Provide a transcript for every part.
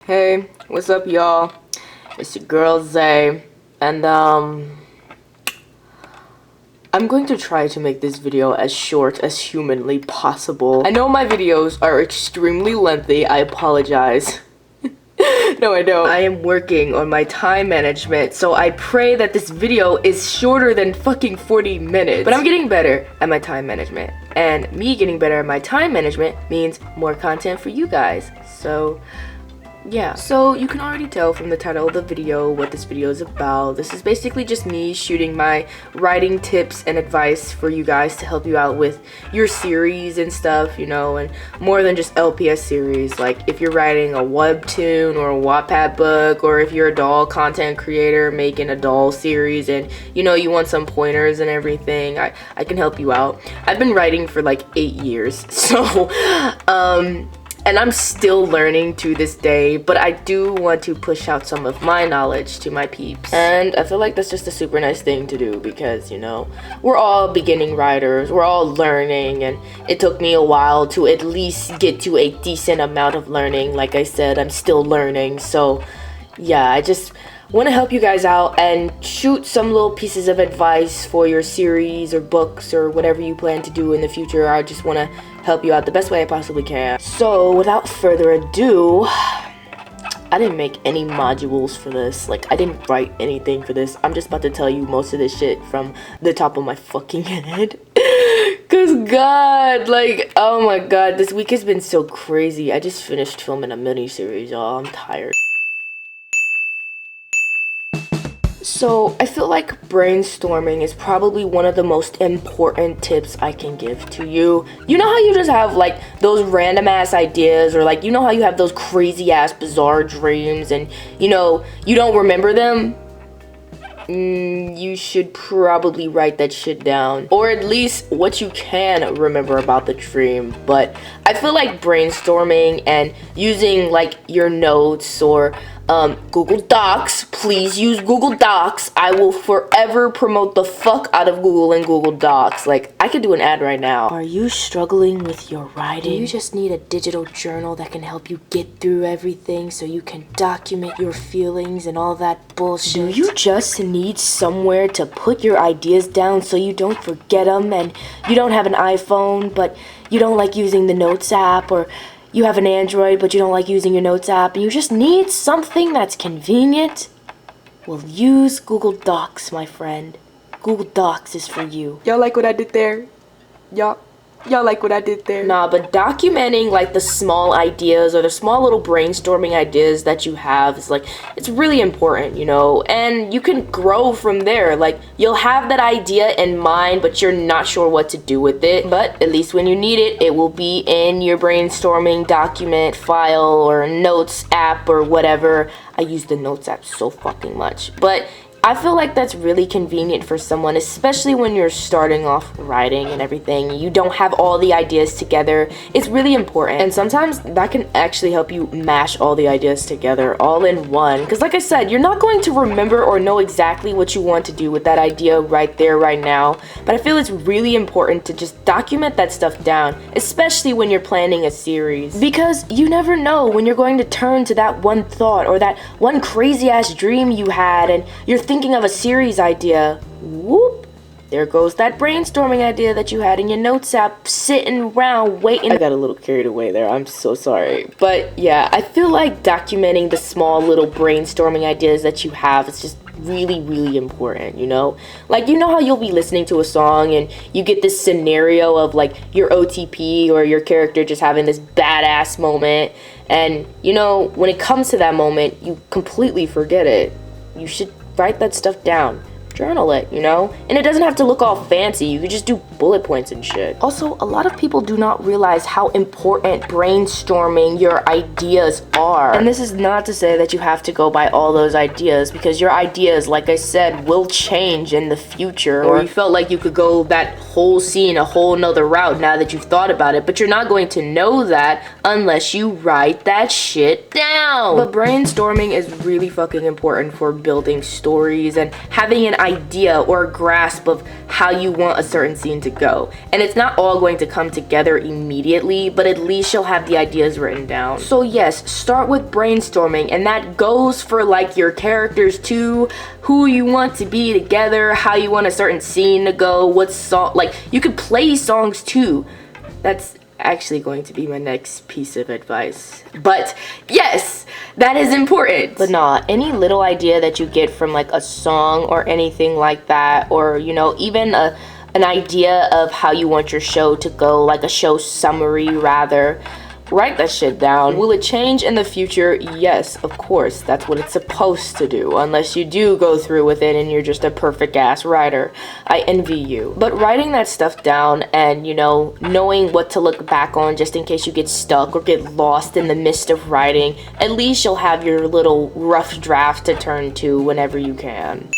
Hey, what's up, y'all? It's your girl Zay, and I'm going to try to make this video as short as humanly possible. I know my videos are extremely lengthy. I apologize. No, I don't. I am working on my time management, so I pray that this video is shorter than fucking 40 minutes. But I'm getting better at my time management, and me getting better at my time management means more content for you guys. So yeah, so you can already tell from the title of the video what this video is about. This is basically just me shooting my writing tips and advice for you guys to help you out with your series and stuff, you know, and more than just LPS series. Like if you're writing a webtoon or a Wattpad book, or if you're a doll content creator making a doll series and you know you want some pointers and everything, I can help you out. I've been writing for like 8 years, so and I'm still learning to this day, but I do want to push out some of my knowledge to my peeps. And I feel like that's just a super nice thing to do because, you know, we're all beginning writers, we're all learning, and it took me a while to at least get to a decent amount of learning. Like I said, I'm still learning, so yeah, I just want to help you guys out and shoot some little pieces of advice for your series or books or whatever you plan to do in the future. I just want to help you out the best way I possibly can. So without further ado, I didn't make any modules for this. Like, I didn't write anything for this. I'm just about to tell you most of this shit from the top of my fucking head. Cause God, like, oh my God, this week has been so crazy. I just finished filming a mini-series, y'all. I'm tired. So I feel like brainstorming is probably one of the most important tips I can give to you. You know how you just have like those random ass ideas, or like, you know how you have those crazy ass bizarre dreams and you know you don't remember them? You should probably write that shit down, or at least what you can remember about the dream. But I feel like brainstorming and using like your notes or Google Docs, please use Google Docs. I will forever promote the fuck out of Google and Google Docs. Like, I could do an ad right now. Are you struggling with your writing? Do you just need a digital journal that can help you get through everything so you can document your feelings and all that bullshit? Do you just need somewhere to put your ideas down so you don't forget them, and you don't have an iPhone but you don't like using the Notes app, or you have an Android but you don't like using your Notes app, and you just need something that's convenient? Well, use Google Docs, my friend. Google Docs is for you. Y'all like what I did there? Y'all like what I did there? Nah, but documenting like the small ideas or the small little brainstorming ideas that you have is like, it's really important, you know, and you can grow from there. Like, you'll have that idea in mind, but you're not sure what to do with it. But at least when you need it, it will be in your brainstorming document file or notes app or whatever. I use the Notes app so fucking much, but I feel like that's really convenient for someone, especially when you're starting off writing and everything. You don't have all the ideas together. It's really important. And sometimes that can actually help you mash all the ideas together all in one. Because like I said, you're not going to remember or know exactly what you want to do with that idea right there, right now. But I feel it's really important to just document that stuff down, especially when you're planning a series. Because you never know when you're going to turn to that one thought or that one crazy ass dream you had, and you're thinking of a series idea. Whoop, there goes that brainstorming idea that you had in your Notes app sitting around waiting. I got a little carried away there, I'm so sorry. But yeah, I feel like documenting the small little brainstorming ideas that you have is just really important, you know? Like, you know how you'll be listening to a song and you get this scenario of like your OTP or your character just having this badass moment, and you know, when it comes to that moment, you completely forget it. You should write that stuff down. Journal it, you know? And it doesn't have to look all fancy. You could just do bullet points and shit. Also, a lot of people do not realize how important brainstorming your ideas are. And this is not to say that you have to go by all those ideas, because your ideas, like I said, will change in the future. Or you felt like you could go that whole scene a whole nother route now that you've thought about it, but you're not going to know that unless you write that shit down. But brainstorming is really fucking important for building stories and having an idea or a grasp of how you want a certain scene to go. And it's not all going to come together immediately, but at least you'll have the ideas written down. So yes, start with brainstorming, and that goes for like your characters too, who you want to be together, how you want a certain scene to go, what song, like you could play songs too. That's actually going to be my next piece of advice. But yes, that is important. But nah, any little idea that you get from like a song or anything like that, or you know, even an idea of how you want your show to go, like a show summary rather, write that shit down. Will it change in the future? Yes, of course. That's what it's supposed to do, unless you do go through with it and you're just a perfect ass writer. I envy you. But writing that stuff down and, you know, knowing what to look back on just in case you get stuck or get lost in the midst of writing, at least you'll have your little rough draft to turn to whenever you can.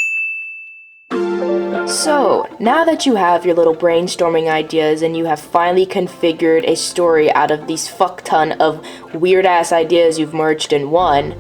So, now that you have your little brainstorming ideas and you have finally configured a story out of these fuck ton of weird ass ideas you've merged in one,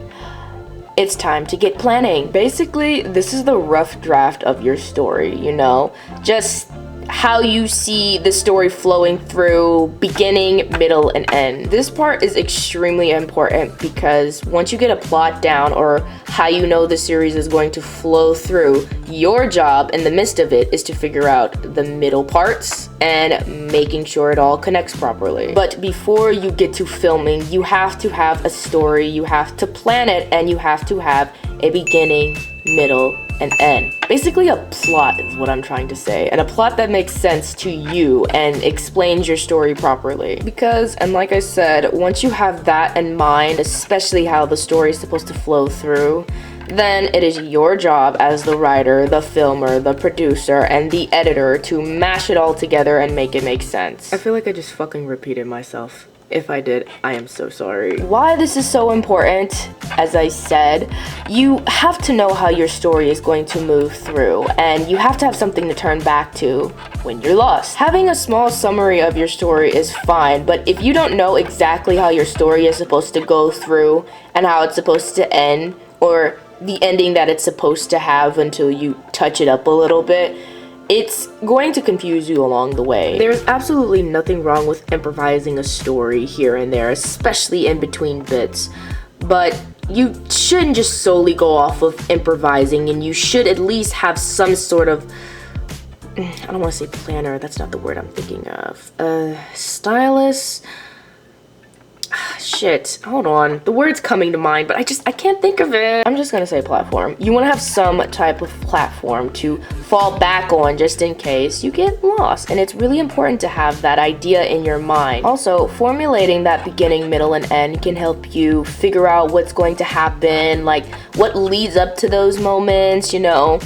it's time to get planning. Basically, this is the rough draft of your story, you know? Just how you see the story flowing through beginning, middle, and end. This part is extremely important because once you get a plot down or how you know the series is going to flow through, your job in the midst of it is to figure out the middle parts and making sure it all connects properly. But before you get to filming, you have to have a story, you have to plan it, and you have to have a beginning, middle, and end. Basically a plot is what I'm trying to say, and a plot that makes sense to you and explains your story properly. Because, and like I said, once you have that in mind, especially how the story is supposed to flow through, then it is your job as the writer, the filmer, the producer, and the editor to mash it all together and make it make sense. I feel like I just fucking repeated myself. If I did, I am so sorry. Why this is so important, as I said, you have to know how your story is going to move through, and you have to have something to turn back to when you're lost. Having a small summary of your story is fine, but if you don't know exactly how your story is supposed to go through and how it's supposed to end, or the ending that it's supposed to have until you touch it up a little bit, it's going to confuse you along the way. There's absolutely nothing wrong with improvising a story here and there, especially in between bits, but you shouldn't just solely go off of improvising, and you should at least have some sort of, I don't want to say planner, that's not the word I'm thinking of, stylus. Shit, hold on. The word's coming to mind, but I can't think of it. I'm just gonna say platform. You wanna have some type of platform to fall back on just in case you get lost. And it's really important to have that idea in your mind. Also, formulating that beginning, middle, and end can help you figure out what's going to happen, like what leads up to those moments, you know,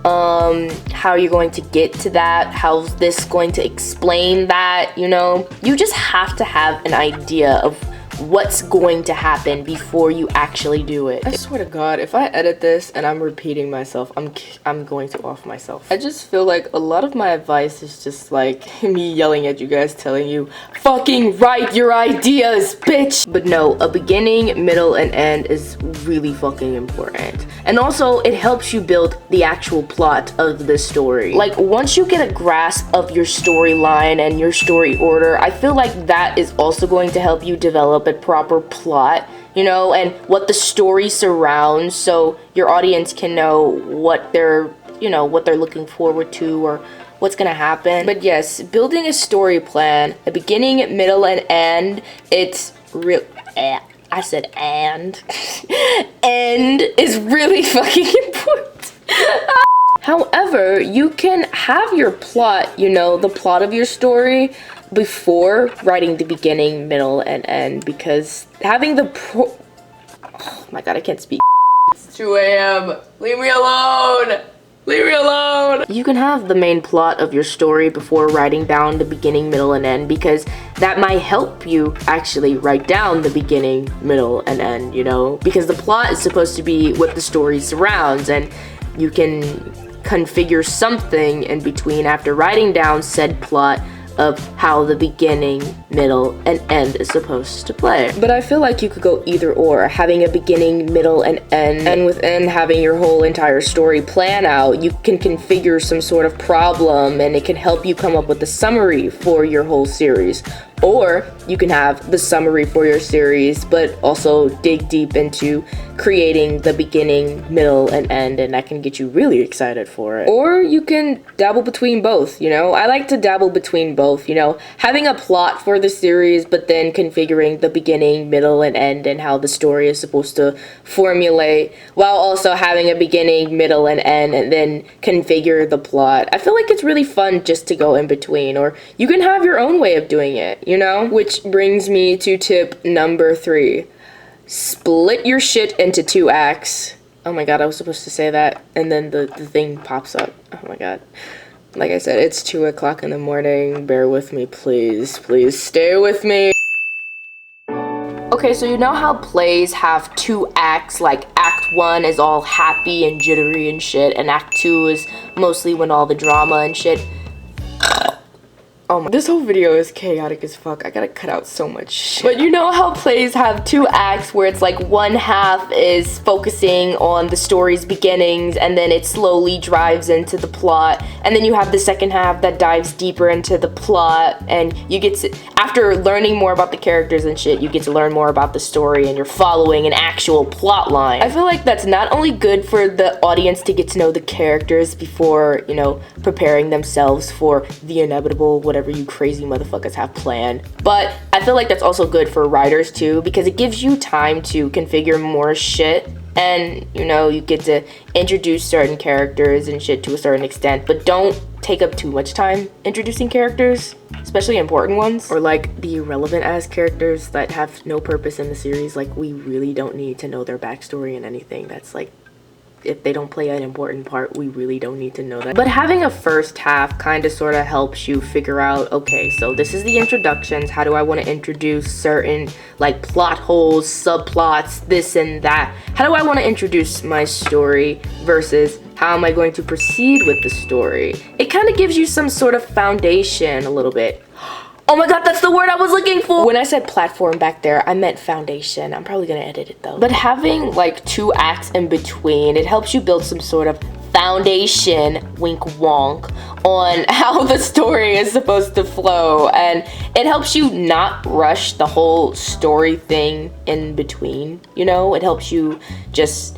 how you're going to get to that, how's this going to explain that, you know. You just have to have an idea of what's going to happen before you actually do it. I swear to God, if I edit this and I'm repeating myself, I'm going to off myself. I just feel like a lot of my advice is just like me yelling at you guys, telling you, fucking write your ideas, bitch! But no, a beginning, middle, and end is really fucking important. And also, it helps you build the actual plot of the story. Like, once you get a grasp of your storyline and your story order, I feel like that is also going to help you develop a proper plot, you know, and what the story surrounds, so your audience can know what they're, you know, what they're looking forward to or what's gonna happen. But yes, building a story plan, a beginning, middle, and end, it's real. I said and. End is really fucking important. However, you can have your plot, you know, the plot of your story before writing the beginning, middle, and end, because having the oh my God, I can't speak. It's 2 a.m. Leave me alone. Leave me alone. You can have the main plot of your story before writing down the beginning, middle, and end, because that might help you actually write down the beginning, middle, and end, you know, because the plot is supposed to be what the story surrounds, and you can configure something in between after writing down said plot of how the beginning, middle, and end is supposed to play. But I feel like you could go either or, having a beginning, middle, and end, and within having your whole entire story plan out, you can configure some sort of problem and it can help you come up with a summary for your whole series. Or you can have the summary for your series, but also dig deep into creating the beginning, middle, and end, and that can get you really excited for it. Or you can dabble between both, you know? I like to dabble between both, you know? Having a plot for the series, but then configuring the beginning, middle, and end, and how the story is supposed to formulate, while also having a beginning, middle, and end, and then configure the plot. I feel like it's really fun just to go in between, or you can have your own way of doing it, you know? Which brings me to tip number 3. Split your shit into 2 acts. Oh my god, I was supposed to say that, and then the thing pops up. Oh my god. Like I said, it's 2 o'clock in the morning. Bear with me, please. Please stay with me. Okay, so you know how plays have 2 acts, like act 1 is all happy and jittery and shit, and act 2 is mostly when all the drama and shit. Oh my, this whole video is chaotic as fuck. I gotta cut out so much shit. But you know how plays have 2 acts where it's like one half is focusing on the story's beginnings and then it slowly drives into the plot, and then you have the second half that dives deeper into the plot, and you get to, after learning more about the characters and shit, you get to learn more about the story and you're following an actual plot line. I feel like that's not only good for the audience to get to know the characters before, you know, preparing themselves for the inevitable, whatever you crazy motherfuckers have planned, but I feel like that's also good for writers too, because it gives you time to configure more shit, and you know, you get to introduce certain characters and shit to a certain extent, but don't take up too much time introducing characters, especially important ones, or like the irrelevant ass characters that have no purpose in the series. Like, we really don't need to know their backstory and anything. That's like, if they don't play an important part, we really don't need to know that. But having a first half kind of sort of helps you figure out, okay, so this is the introductions. How do I want to introduce certain like plot holes, subplots, this and that? How do I want to introduce my story versus how am I going to proceed with the story? It kind of gives you some sort of foundation a little bit. Oh my god, that's the word I was looking for! When I said platform back there, I meant foundation. I'm probably gonna edit it though. But having like 2 acts in between, it helps you build some sort of foundation, wink wonk, on how the story is supposed to flow. And it helps you not rush the whole story thing in between, you know? It helps you just...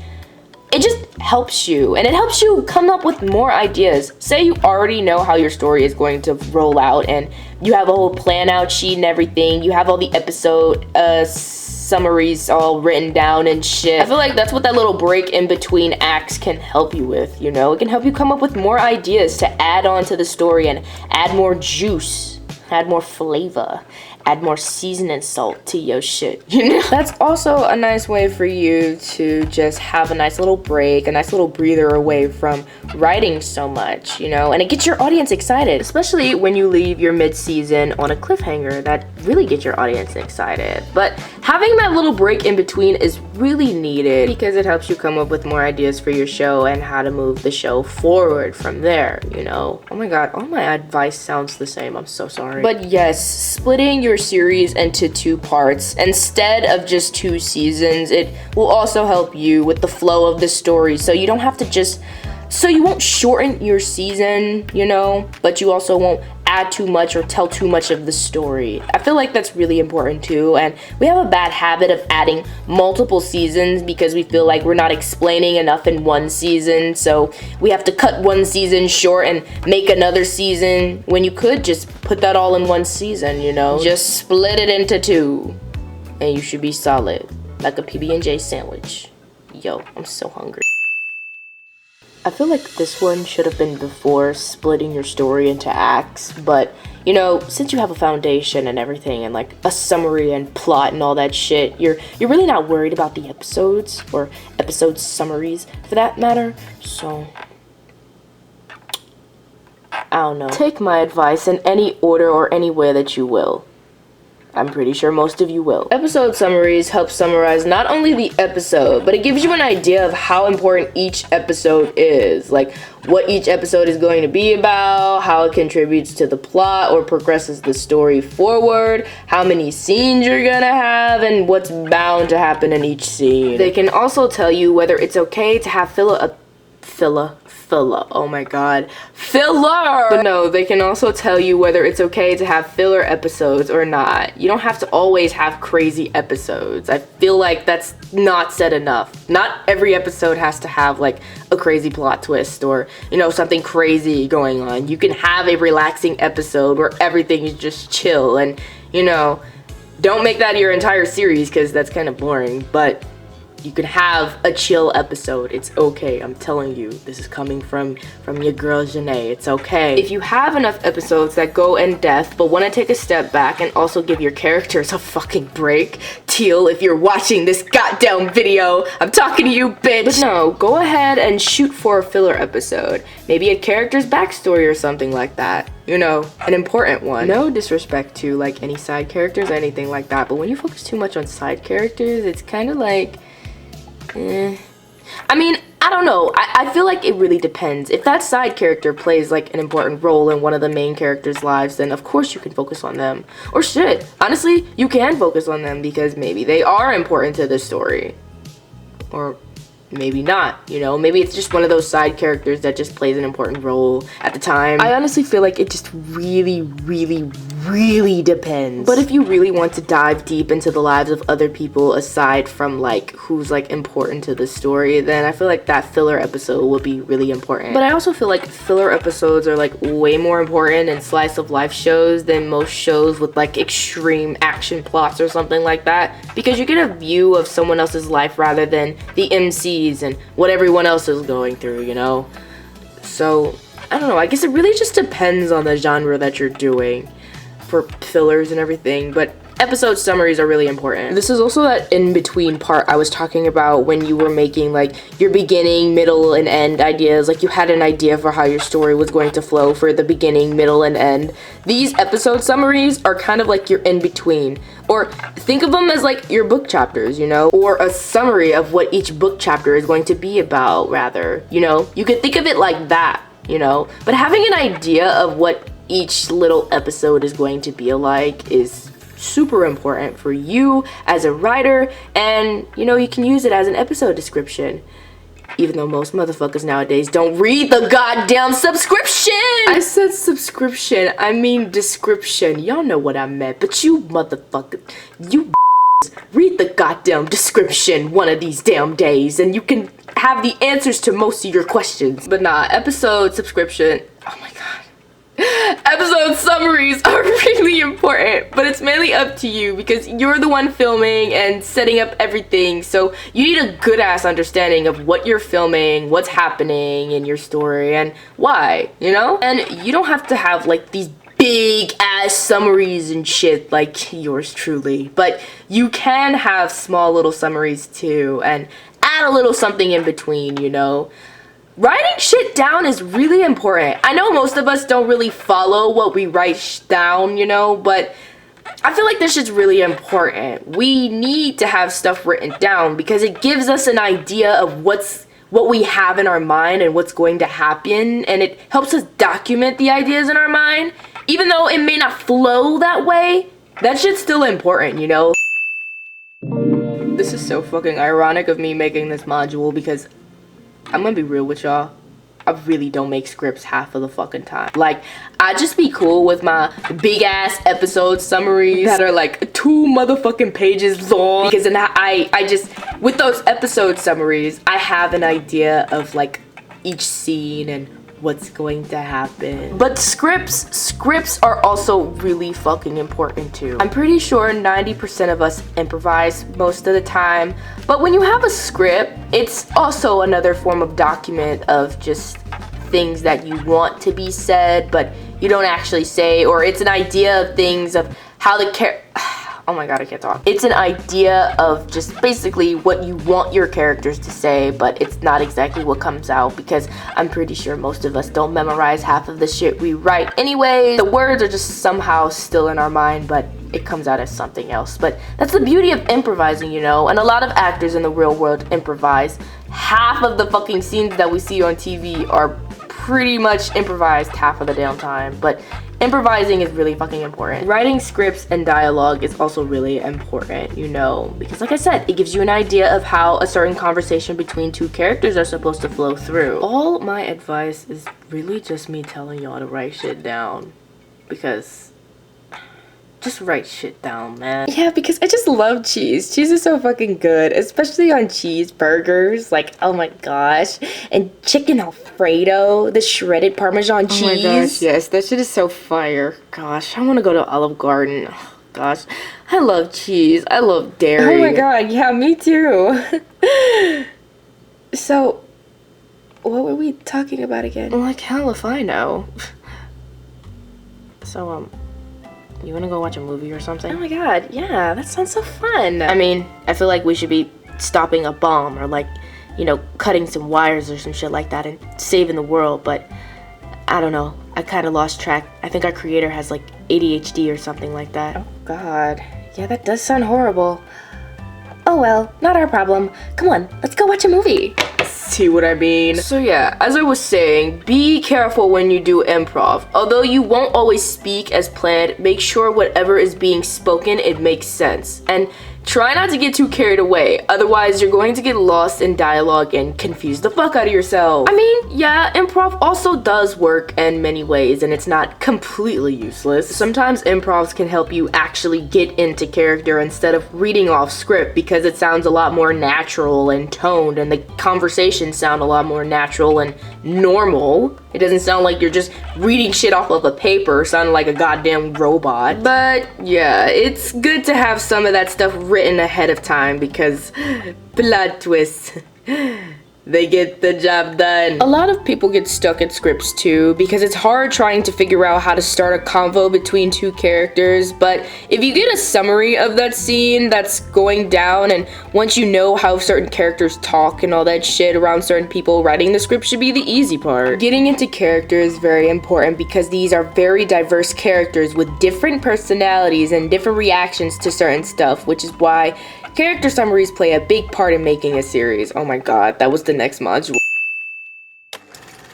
It just helps you, and it helps you come up with more ideas. Say you already know how your story is going to roll out, and you have a whole plan out sheet and everything. You have all the episode summaries all written down and shit. I feel like that's what that little break in between acts can help you with, you know? It can help you come up with more ideas to add on to the story and add more juice, add more flavor, add more seasoning salt to your shit, you know? That's also a nice way for you to just have a nice little break, a nice little breather away from writing so much, you know? And it gets your audience excited, especially when you leave your mid-season on a cliffhanger. That really gets your audience excited. But having that little break in between is really needed because it helps you come up with more ideas for your show and how to move the show forward from there, you know? Oh my god, all my advice sounds the same. I'm so sorry. But yes, splitting your series into 2 parts instead of just 2 seasons, it will also help you with the flow of the story, so you don't have to just, so you won't shorten your season, you know, but you also won't add too much or tell too much of the story. I feel like that's really important too, and we have a bad habit of adding multiple seasons because we feel like we're not explaining enough in one season, so we have to cut one season short and make another season when you could just put that all in one season, you know? Just split it into 2 and you should be solid, like a PB&J sandwich. Yo, I'm so hungry. I feel like this one should have been before splitting your story into acts, but you know, since you have a foundation and everything and like a summary and plot and all that shit, you're really not worried about the episodes or episode summaries for that matter. So I don't know. Take my advice in any order or any way that you will. I'm pretty sure most of you will. Episode summaries help summarize not only the episode, but it gives you an idea of how important each episode is. Like, what each episode is going to be about, how it contributes to the plot or progresses the story forward, how many scenes you're gonna have, and what's bound to happen in each scene. They can also tell you whether it's okay to have filler. Oh my god. Filler! But no, they can also tell you whether it's okay to have filler episodes or not. You don't have to always have crazy episodes. I feel like that's not said enough. Not every episode has to have like a crazy plot twist or, you know, something crazy going on. You can have a relaxing episode where everything is just chill and, you know, don't make that your entire series because that's kind of boring, but you can have a chill episode. It's okay. I'm telling you. This is coming from your girl Janae. It's okay. If you have enough episodes that go in depth but want to take a step back and also give your characters a fucking break, Teal, if you're watching this goddamn video, I'm talking to you, bitch. But no, go ahead and shoot for a filler episode. Maybe a character's backstory or something like that. You know, an important one. No disrespect to like any side characters or anything like that, but when you focus too much on side characters, it's kind of like I mean, I don't know. I feel like it really depends. If that side character plays like an important role in one of the main characters' lives, then of course you can focus on them. Or shit, honestly, you can focus on them because maybe they are important to the story. Or maybe not, you know? Maybe it's just one of those side characters that just plays an important role at the time. I honestly feel like it just really depends. But if you really want to dive deep into the lives of other people aside from like who's like important to the story, then I feel like that filler episode will be really important. But I also feel like filler episodes are like way more important in slice of life shows than most shows with like extreme action plots or something like that, because you get a view of someone else's life rather than the MC and what everyone else is going through, you know? So, I don't know, I guess it really just depends on the genre that you're doing for fillers and everything, but episode summaries are really important. This is also that in-between part I was talking about when you were making like your beginning, middle, and end ideas. Like you had an idea for how your story was going to flow for the beginning, middle, and end. These episode summaries are kind of like your in-between. Or think of them as like your book chapters, you know? Or a summary of what each book chapter is going to be about, rather. You know? You could think of it like that, you know? But having an idea of what each little episode is going to be like is super important for you as a writer, and you know, you can use it as an episode description, even though most motherfuckers nowadays don't read the goddamn subscription. I said subscription, I mean description. Y'all know what I meant, but you motherfuckers, you read the goddamn description one of these damn days and you can have the answers to most of your questions. But nah, episode subscription, oh my god, episode summaries are really important, but it's mainly up to you because you're the one filming and setting up everything, so you need a good ass understanding of what you're filming, what's happening in your story, and why, you know? And you don't have to have like these big ass summaries and shit like yours truly, but you can have small little summaries too and add a little something in between, you know? Writing shit down is really important. I know most of us don't really follow what we write down, you know, but I feel like this shit's really important. We need to have stuff written down because it gives us an idea of what we have in our mind and what's going to happen, and it helps us document the ideas in our mind. Even though it may not flow that way, that shit's still important, you know? This is so fucking ironic of me making this module because I'm gonna be real with y'all, I really don't make scripts half of the fucking time. Like, I just be cool with my big ass episode summaries that are like 2 motherfucking pages long, because then I just, with those episode summaries, I have an idea of like each scene and what's going to happen. But scripts are also really fucking important too. I'm pretty sure 90% of us improvise most of the time, but when you have a script, it's also another form of document of just things that you want to be said but you don't actually say, or it's an idea of things of how the oh my god, I can't talk. It's an idea of just basically what you want your characters to say, but it's not exactly what comes out, because I'm pretty sure most of us don't memorize half of the shit we write anyway. The words are just somehow still in our mind, but it comes out as something else. But that's the beauty of improvising, you know, and a lot of actors in the real world improvise. Half of the fucking scenes that we see on TV are pretty much improvised half of the damn time, but improvising is really fucking important. Writing scripts and dialogue is also really important, you know, because like I said, it gives you an idea of how a certain conversation between two characters are supposed to flow through. All my advice is really just me telling y'all to write shit down, because just write shit down, man. Yeah, because I just love cheese. Cheese is so fucking good, especially on cheeseburgers. Like, oh my gosh. And chicken Alfredo, the shredded Parmesan cheese. Oh my gosh, yes, that shit is so fire. Gosh, I want to go to Olive Garden. Oh, gosh, I love cheese. I love dairy. Oh my god, yeah, me too. So, what were we talking about again? Like, hell if I know. So, you wanna go watch a movie or something? Oh my god, yeah, that sounds so fun. I mean, I feel like we should be stopping a bomb, or like, you know, cutting some wires or some shit like that and saving the world, but I don't know. I kind of lost track. I think our creator has like ADHD or something like that. Oh god. Yeah, that does sound horrible. Oh well, not our problem. Come on, let's go watch a movie. See what I mean? So yeah, as I was saying, be careful when you do improv. Although you won't always speak as planned, make sure whatever is being spoken, it makes sense. And try not to get too carried away, otherwise you're going to get lost in dialogue and confuse the fuck out of yourself. I mean, yeah, improv also does work in many ways, and it's not completely useless. Sometimes improvs can help you actually get into character instead of reading off script, because it sounds a lot more natural and toned, and the conversations sound a lot more natural and normal. It doesn't sound like you're just reading shit off of a paper, sounding like a goddamn robot. But yeah, it's good to have some of that stuff written ahead of time, because plot twists, they get the job done. A lot of people get stuck at scripts too, because it's hard trying to figure out how to start a convo between two characters. But if you get a summary of that scene that's going down, and once you know how certain characters talk and all that shit around certain people, writing the script should be the easy part. Getting into character is very important, because these are very diverse characters with different personalities and different reactions to certain stuff, which is why character summaries play a big part in making a series. Oh my god, that was the next module.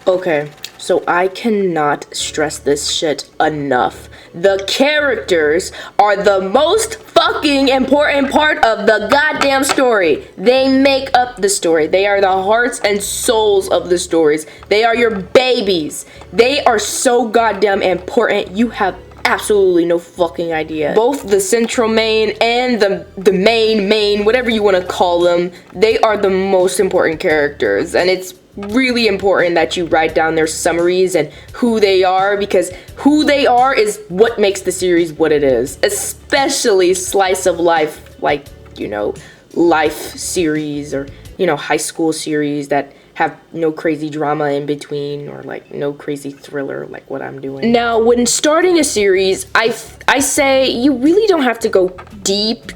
Okay, so I cannot stress this shit enough. The characters are the most fucking important part of the goddamn story. They make up the story. They are the hearts and souls of the stories. They are your babies. They are so goddamn important. You have absolutely no fucking idea. Both the central main and the main, whatever you want to call them, they are the most important characters, and it's really important that you write down their summaries and who they are, because who they are is what makes the series what it is. Especially slice of life, like, you know, life series, or, you know, high school series that have no crazy drama in between, or like no crazy thriller like what I'm doing. Now, when starting a series, I say you really don't have to go deep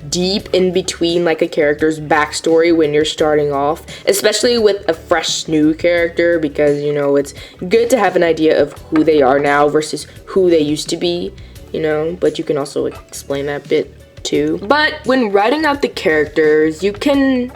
in between like a character's backstory when you're starting off, especially with a fresh new character, because, you know, it's good to have an idea of who they are now versus who they used to be, you know, but you can also explain that bit too. But when writing out the characters, you can,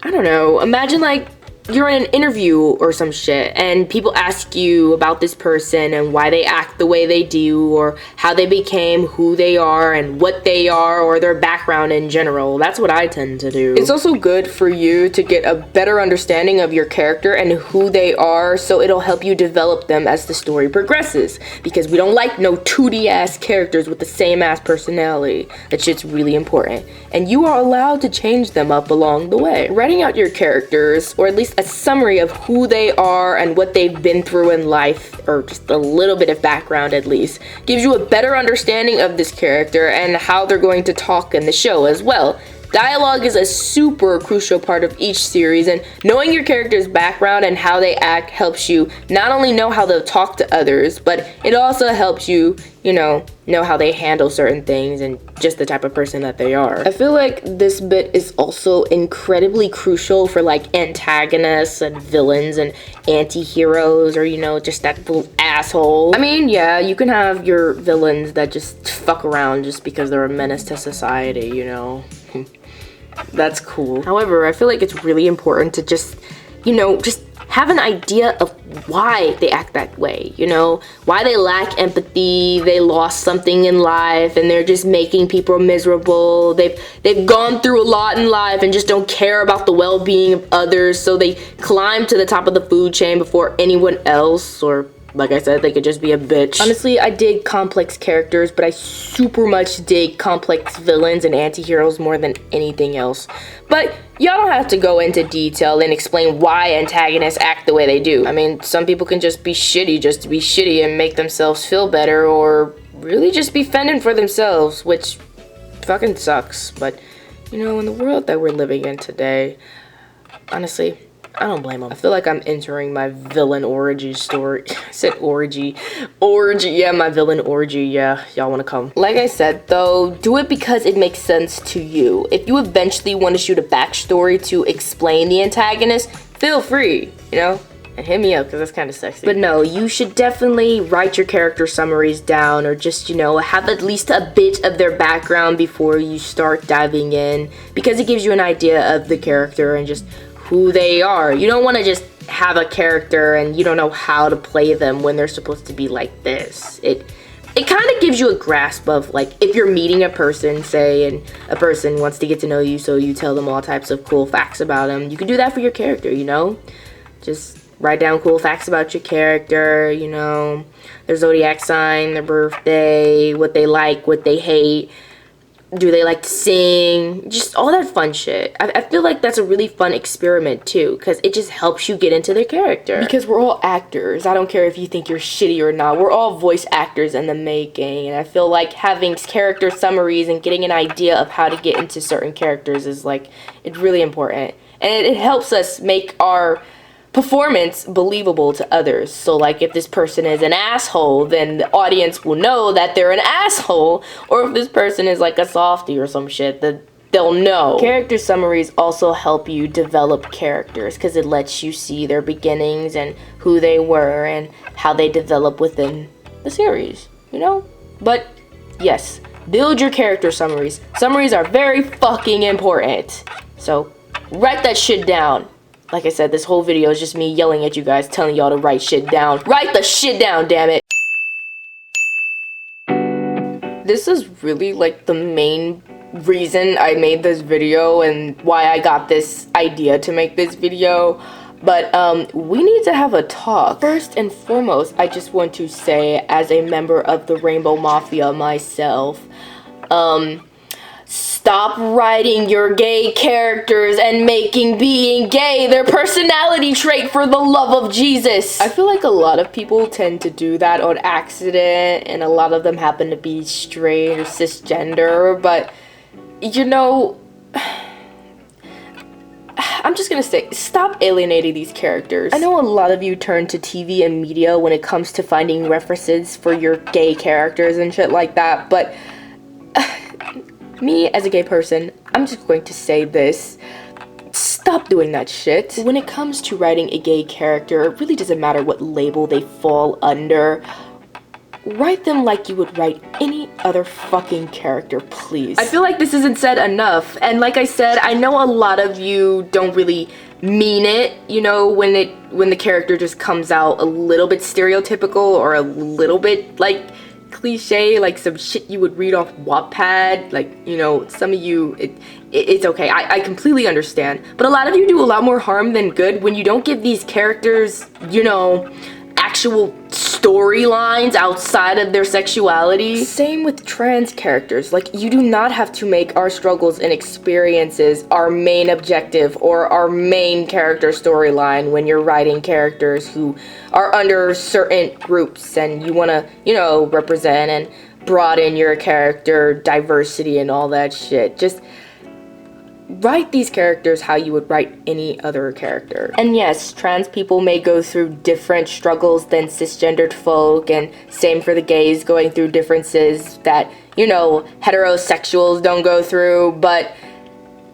I don't know, imagine like you're in an interview or some shit, and people ask you about this person and why they act the way they do, or how they became who they are and what they are, or their background in general. That's what I tend to do. It's also good for you to get a better understanding of your character and who they are, so it'll help you develop them as the story progresses, because we don't like no 2D ass characters with the same ass personality. That shit's really important, and you are allowed to change them up along the way. Writing out your characters, or at least a summary of who they are and what they've been through in life, or just a little bit of background at least, gives you a better understanding of this character and how they're going to talk in the show as well. Dialogue is a super crucial part of each series, and knowing your character's background and how they act helps you not only know how they'll talk to others, but it also helps you, know how they handle certain things and just the type of person that they are. I feel like this bit is also incredibly crucial for like antagonists and villains and anti-heroes, or just that little asshole. I mean, yeah, you can have your villains that just fuck around just because they're a menace to society, That's cool. However, I feel like it's really important to just have an idea of why they act that way, why they lack empathy, they lost something in life and they're just making people miserable. They've gone through a lot in life and just don't care about the well-being of others, so they climb to the top of the food chain before anyone else, or like I said, they could just be a bitch. Honestly, I dig complex characters, but I super much dig complex villains and anti-heroes more than anything else. But y'all don't have to go into detail and explain why antagonists act the way they do. I mean, some people can just be shitty just to be shitty and make themselves feel better, or really just be fending for themselves, which fucking sucks. But, in the world that we're living in today, honestly, I don't blame them. I feel like I'm entering my villain orgy story. I said orgy. Orgy, yeah, my villain orgy, yeah. Y'all wanna come? Like I said, though, do it because it makes sense to you. If you eventually want to shoot a backstory to explain the antagonist, feel free, and hit me up because that's kind of sexy. But no, you should definitely write your character summaries down, or just, have at least a bit of their background before you start diving in, because it gives you an idea of the character and just who they are. You don't want to just have a character and you don't know how to play them when they're supposed to be like this. It kind of gives you a grasp of, like, if you're meeting a person, say, and a person wants to get to know you, so you tell them all types of cool facts about them. You can do that for your character, Just write down cool facts about your character, their zodiac sign, their birthday, what they like, what they hate. Do they like to sing? Just all that fun shit. I feel like that's a really fun experiment too, because it just helps you get into their character. Because we're all actors. I don't care if you think you're shitty or not. We're all voice actors in the making. And I feel like having character summaries and getting an idea of how to get into certain characters is it's really important. And it helps us make our performance believable to others. So like, if this person is an asshole, then the audience will know that they're an asshole, or if this person is like a softie or some shit, that they'll know. Character summaries also help you develop characters because it lets you see their beginnings and who they were and how they develop within the series, But yes, build your character summaries. Summaries are very fucking important. So write that shit down. Like I said, this whole video is just me yelling at you guys, telling y'all to write shit down. Write the shit down, damn it! This is really like the main reason I made this video and why I got this idea to make this video. But we need to have a talk. First and foremost, I just want to say, as a member of the Rainbow Mafia myself, stop writing your gay characters and making being gay their personality trait, for the love of Jesus. I feel like a lot of people tend to do that on accident, and a lot of them happen to be straight or cisgender, but I'm just gonna say, stop alienating these characters. I know a lot of you turn to TV and media when it comes to finding references for your gay characters and shit like that, but me, as a gay person, I'm just going to say this. Stop doing that shit. When it comes to writing a gay character, it really doesn't matter what label they fall under. Write them like you would write any other fucking character, please. I feel like this isn't said enough. And like I said, I know a lot of you don't really mean it, when the character just comes out a little bit stereotypical or a little bit, like, cliche, like some shit you would read off Wattpad, like, some of you, it's okay, I completely understand, but a lot of you do a lot more harm than good when you don't give these characters, actual storylines outside of their sexuality. Same with trans characters. Like, you do not have to make our struggles and experiences our main objective or our main character storyline when you're writing characters who are under certain groups and you want to, represent and broaden your character diversity and all that shit. Just write these characters how you would write any other character. And yes, trans people may go through different struggles than cisgendered folk, and same for the gays going through differences that, you know, heterosexuals don't go through, but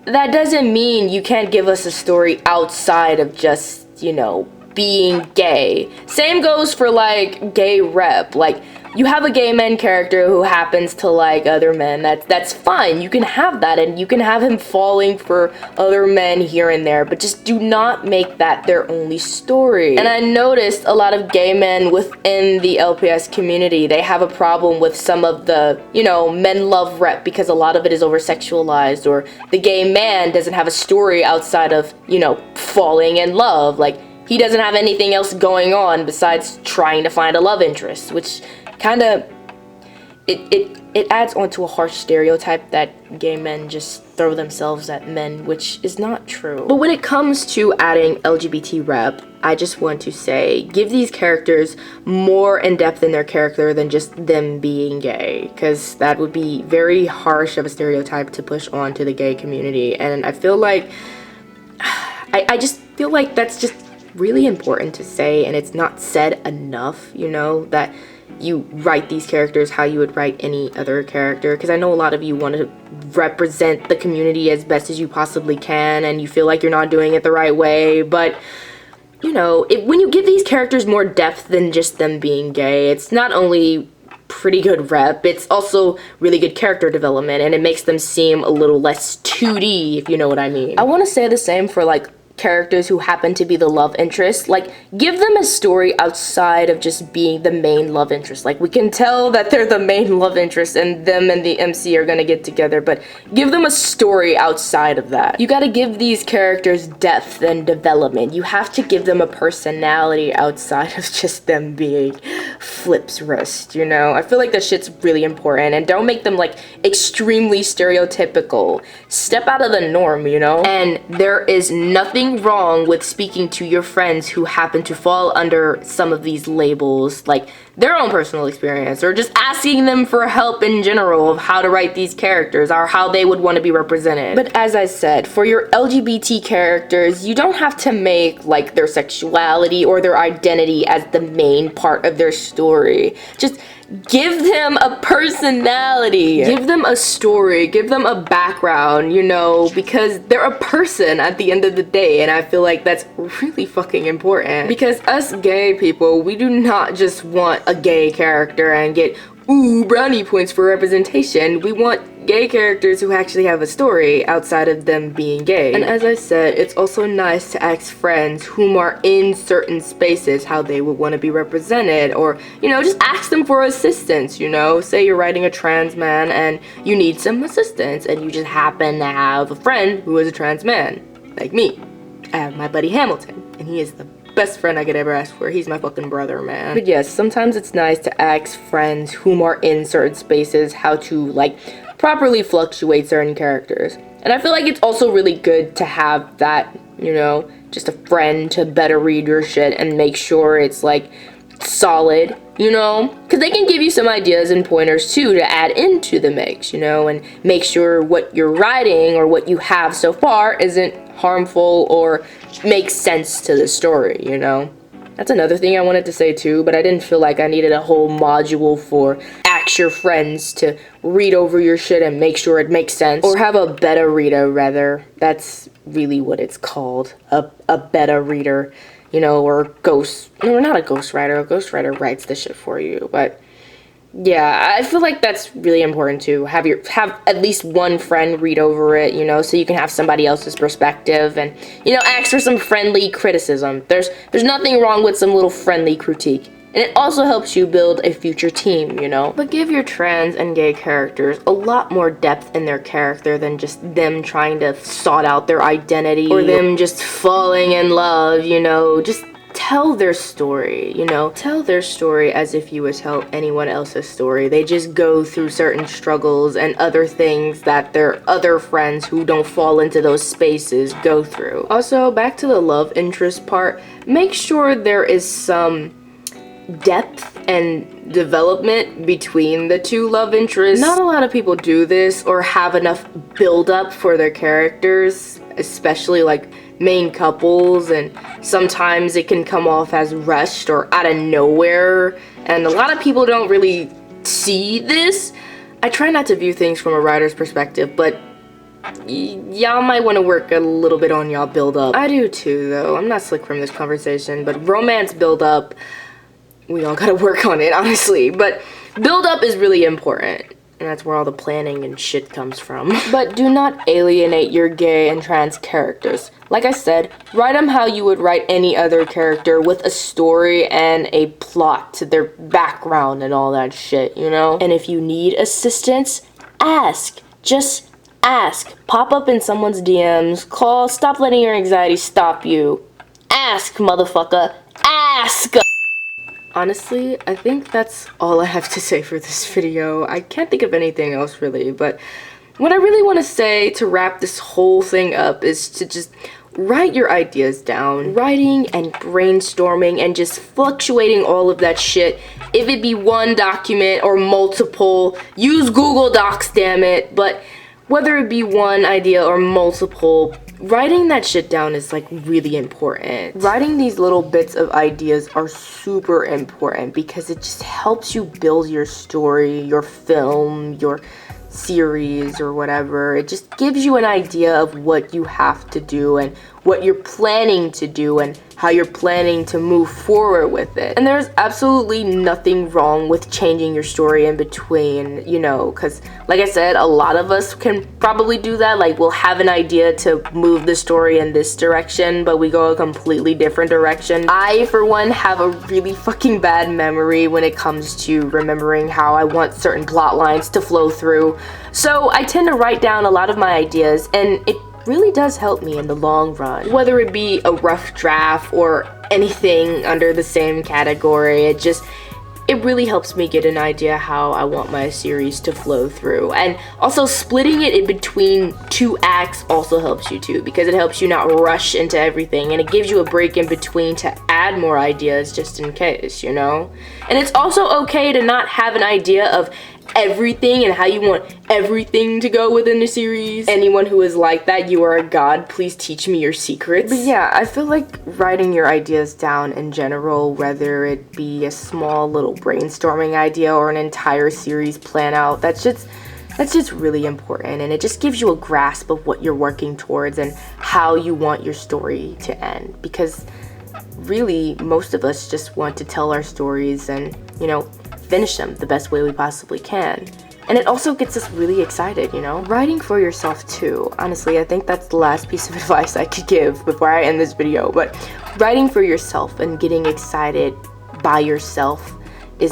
that doesn't mean you can't give us a story outside of just, you know, being gay. Same goes for like gay rep. Like, you have a gay man character who happens to like other men. That's fine. You can have that, and you can have him falling for other men here and there, but just do not make that their only story. And I noticed a lot of gay men within the LPS community, they have a problem with some of the, you know, men love rep, because a lot of it is over sexualized, or the gay man doesn't have a story outside of, you know, falling in love. Like, he doesn't have anything else going on besides trying to find a love interest, which kind of, it adds onto a harsh stereotype that gay men just throw themselves at men, which is not true. But when it comes to adding LGBT rep, I just want to say, give these characters more in depth in their character than just them being gay, because that would be very harsh of a stereotype to push on to the gay community. And I feel like, I just feel like that's just really important to say, and it's not said enough, you know, that you write these characters how you would write any other character, because I know a lot of you want to represent the community as best as you possibly can, and you feel like you're not doing it the right way, but you know, when you give these characters more depth than just them being gay, it's not only pretty good rep, it's also really good character development, and it makes them seem a little less 2D, if you know what I mean. I want to say the same for like characters who happen to be the love interest. Like, give them a story outside of just being the main love interest. Like, we can tell that they're the main love interest and them and the MC are gonna get together, but give them a story outside of that. You gotta give these characters depth and development. You have to give them a personality outside of just them being Flip's wrist, you know? I feel like that shit's really important, and don't make them like extremely stereotypical. Step out of the norm, you know? And there is nothing wrong with speaking to your friends who happen to fall under some of these labels, like their own personal experience, or just asking them for help in general of how to write these characters or how they would want to be represented. But as I said, for your LGBT characters, you don't have to make like their sexuality or their identity as the main part of their story. Just give them a personality, give them a story, give them a background, you know, because they're a person at the end of the day, and I feel like that's really fucking important. Because us gay people, we do not just want a gay character and get brownie points for representation. We want gay characters who actually have a story outside of them being gay. And as I said, it's also nice to ask friends whom are in certain spaces how they would want to be represented, or, you know, just ask them for assistance, you know? Say you're writing a trans man and you need some assistance, and you just happen to have a friend who is a trans man, like me. I have my buddy Hamilton, and he is the best friend I could ever ask for. He's my fucking brother, man. But yes, sometimes it's nice to ask friends whom are in certain spaces how to, like, properly fluctuate certain characters. And I feel like it's also really good to have that, you know, just a friend to better read your shit and make sure it's, like, solid, you know? Because they can give you some ideas and pointers, too, to add into the mix, you know? And make sure what you're writing or what you have so far isn't harmful or makes sense to the story, you know? That's another thing I wanted to say too, but I didn't feel like I needed a whole module for ask your friends to read over your shit and make sure it makes sense. Or have a beta reader, rather. That's really what it's called. A beta reader, you know, or not a ghostwriter. A ghostwriter writes the shit for you, but yeah, I feel like that's really important to have at least one friend read over it, you know, so you can have somebody else's perspective and, you know, ask for some friendly criticism. There's nothing wrong with some little friendly critique. And it also helps you build a future team, you know. But give your trans and gay characters a lot more depth in their character than just them trying to sort out their identity or them just falling in love, you know. Just tell their story, you know. Tell their story as if you would tell anyone else's story. They just go through certain struggles and other things that their other friends who don't fall into those spaces go through. Also, back to the love interest part, make sure there is some depth and development between the two love interests. Not a lot of people do this or have enough build up for their characters, especially like main couples, and sometimes it can come off as rushed or out of nowhere, and a lot of people don't really see this. I try not to view things from a writer's perspective, but y'all might want to work a little bit on y'all build up. I do too, though. I'm not slick from this conversation, but romance build up, we all gotta work on it, honestly. But build up is really important, and that's where all the planning and shit comes from. But do not alienate your gay and trans characters. Like I said, write them how you would write any other character, with a story and a plot to their background and all that shit, you know? And if you need assistance, ask. Just ask. Pop up in someone's DMs, call, stop letting your anxiety stop you. Ask, motherfucker. Ask! Honestly, I think that's all I have to say for this video. I can't think of anything else really, but what I really want to say to wrap this whole thing up is to just write your ideas down. Writing and brainstorming and just fluctuating all of that shit. If it be one document or multiple, use Google Docs, damn it. But whether it be one idea or multiple, writing that shit down is like really important. Writing these little bits of ideas are super important because it just helps you build your story, your film, your series or whatever. It just gives you an idea of what you have to do and what you're planning to do and how you're planning to move forward with it. And there's absolutely nothing wrong with changing your story in between, you know, because like I said, a lot of us can probably do that. Like, we'll have an idea to move the story in this direction, but we go a completely different direction. I, for one, have a really fucking bad memory when it comes to remembering how I want certain plot lines to flow through. So I tend to write down a lot of my ideas, and it really does help me in the long run. Whether it be a rough draft or anything under the same category, it really helps me get an idea how I want my series to flow through. And also splitting it in between 2 acts also helps you too, because it helps you not rush into everything, and it gives you a break in between to add more ideas just in case, you know? And it's also okay to not have an idea of everything and how you want everything to go within the series. Anyone who is like that, you are a god. Please teach me your secrets. But yeah, I feel like writing your ideas down in general, whether it be a small little brainstorming idea or an entire series plan out, that's just really important, and it just gives you a grasp of what you're working towards and how you want your story to end. Because really, most of us just want to tell our stories and, you know, finish them the best way we possibly can. And it also gets us really excited, you know? Writing for yourself too. Honestly, I think that's the last piece of advice I could give before I end this video. But writing for yourself and getting excited by yourself is,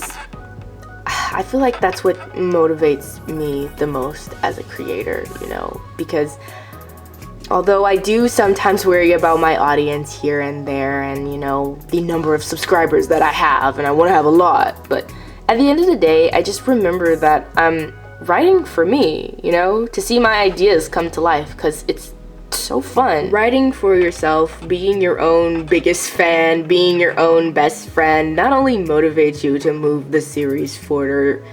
I feel like that's what motivates me the most as a creator, you know? Because although I do sometimes worry about my audience here and there and, you know, the number of subscribers that I have, and I want to have a lot, but at the end of the day, I just remember that I'm writing for me, you know, to see my ideas come to life, because it's so fun. Writing for yourself, being your own biggest fan, being your own best friend, not only motivates you to move the series forward,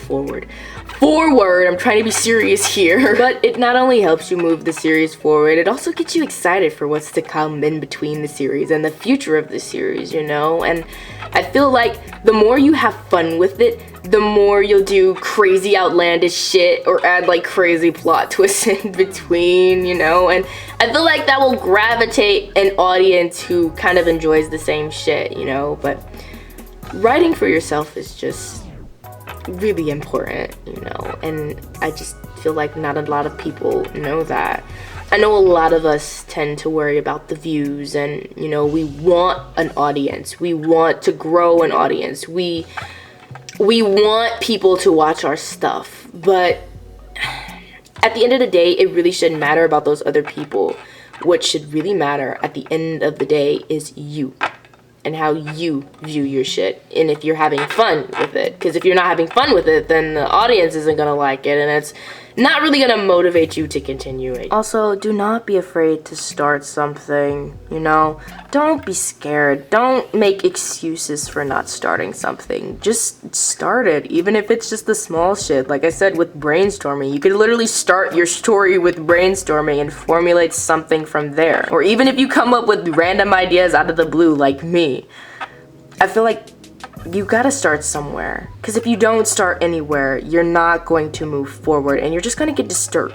I'm trying to be serious here, but it not only helps you move the series forward, it also gets you excited for what's to come in between the series and the future of the series, you know? And I feel like the more you have fun with it, the more you'll do crazy outlandish shit or add like crazy plot twists in between, you know? And I feel like that will gravitate an audience who kind of enjoys the same shit, you know? But writing for yourself is just really important, you know, and I just feel like not a lot of people know that. I know a lot of us tend to worry about the views, and, you know, we want an audience, we want to grow an audience, we want people to watch our stuff, but at the end of the day, it really shouldn't matter about those other people. What should really matter at the end of the day is you and how you view your shit, and if you're having fun with it. Because if you're not having fun with it, then the audience isn't gonna like it, and not really gonna motivate you to continue it. Also, do not be afraid to start something, you know? Don't be scared. Don't make excuses for not starting something. Just start it, even if it's just the small shit. Like I said with brainstorming, you could literally start your story with brainstorming and formulate something from there. Or even if you come up with random ideas out of the blue like me, I feel like you gotta start somewhere, because if you don't start anywhere, you're not going to move forward, and you're just gonna get disturbed.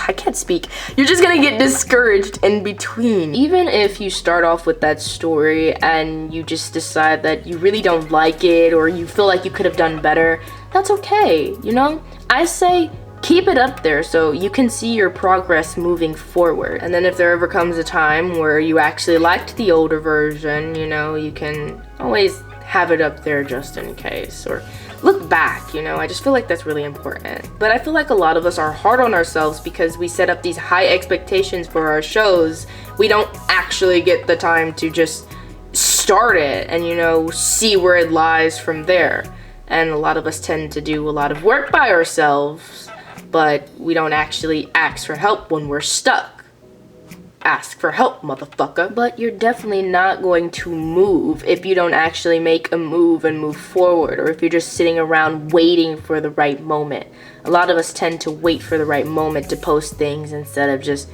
I can't speak. You're just gonna get discouraged in between. Even if you start off with that story and you just decide that you really don't like it, or you feel like you could have done better, that's okay, you know? I say keep it up there so you can see your progress moving forward. And then if there ever comes a time where you actually liked the older version, you know, you can always have it up there just in case, or look back, you know. I just feel like that's really important. But I feel like a lot of us are hard on ourselves because we set up these high expectations for our shows. We don't actually get the time to just start it and, you know, see where it lies from there. And a lot of us tend to do a lot of work by ourselves, but we don't actually ask for help when we're stuck. Ask for help, motherfucker. But you're definitely not going to move if you don't actually make a move and move forward, or if you're just sitting around waiting for the right moment. A lot of us tend to wait for the right moment to post things instead of just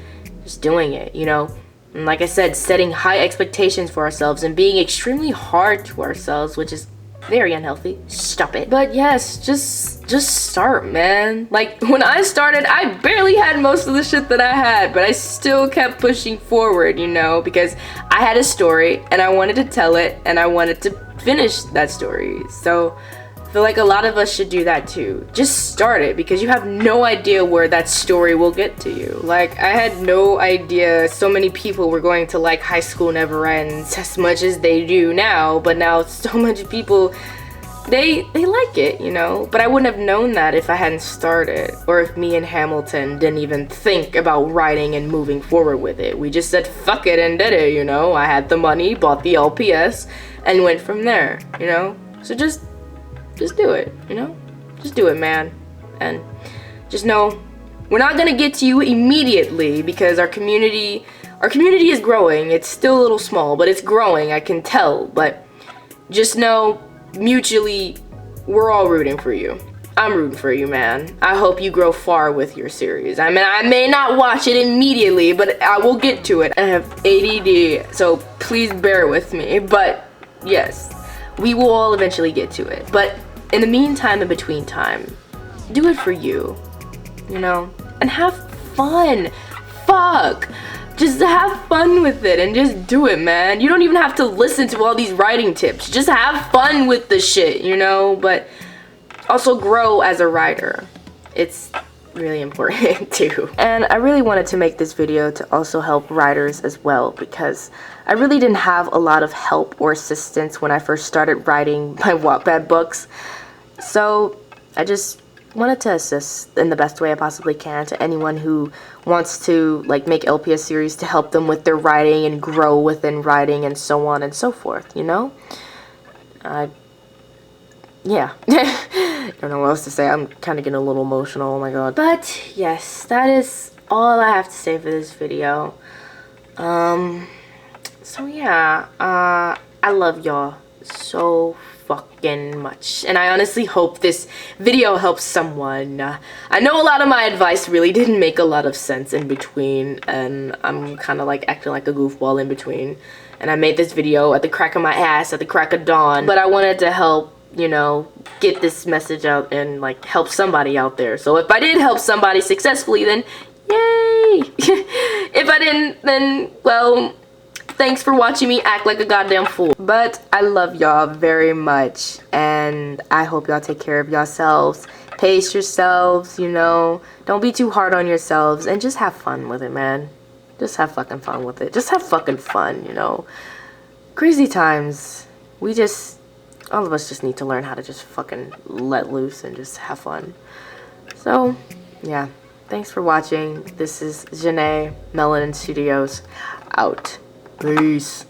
doing it, you know? And like I said, setting high expectations for ourselves and being extremely hard to ourselves, which is very unhealthy. Stop it. But yes, just start, man. Like when I started, I barely had most of the shit that I had, but I still kept pushing forward, you know, because I had a story and I wanted to tell it and I wanted to finish that story. So I feel like a lot of us should do that too. Just start it, because you have no idea where that story will get to you. Like, I had no idea so many people were going to like High School Never Ends as much as they do now, but now so much people, they like it, you know? But I wouldn't have known that if I hadn't started, or if me and Hamilton didn't even think about writing and moving forward with it. We just said fuck it and did it, you know? I had the money, bought the LPS, and went from there, you know? So just do it, you know? Just do it, man. And just know we're not gonna get to you immediately, because our community is growing. It's still a little small, but it's growing, I can tell. But just know, mutually, we're all rooting for you. I'm rooting for you, man. I hope you grow far with your series. I mean, I may not watch it immediately, but I will get to it. I have ADD, so please bear with me. But yes, we will all eventually get to it. But in the meantime, in between time, do it for you, you know? And have fun. Fuck. Just have fun with it and just do it, man. You don't even have to listen to all these writing tips. Just have fun with the shit, you know? But also grow as a writer. It's really important too. And I really wanted to make this video to also help writers as well, because I really didn't have a lot of help or assistance when I first started writing my Wattpad books. So I just wanted to assist in the best way I possibly can to anyone who wants to like make LPS series to help them with their writing and grow within writing and so on and so forth, you know? Yeah. I don't know what else to say. I'm kind of getting a little emotional, oh my god. But yes, that is all I have to say for this video. So yeah, I love y'all so fucking much, and I honestly hope this video helps someone. I know a lot of my advice really didn't make a lot of sense in between, and I'm kind of like acting like a goofball in between, and I made this video at the crack of my ass, at the crack of dawn, but I wanted to help, you know, get this message out and like help somebody out there. So if I did help somebody successfully, then yay. If I didn't, then well, thanks for watching me act like a goddamn fool. But I love y'all very much, and I hope y'all take care of yourselves. Pace yourselves, you know. Don't be too hard on yourselves, and just have fun with it, man. Just have fucking fun with it. Just have fucking fun, you know. Crazy times. All of us just need to learn how to just fucking let loose and just have fun. So, yeah. Thanks for watching. This is Janae, MelaninStudios, out. Peace.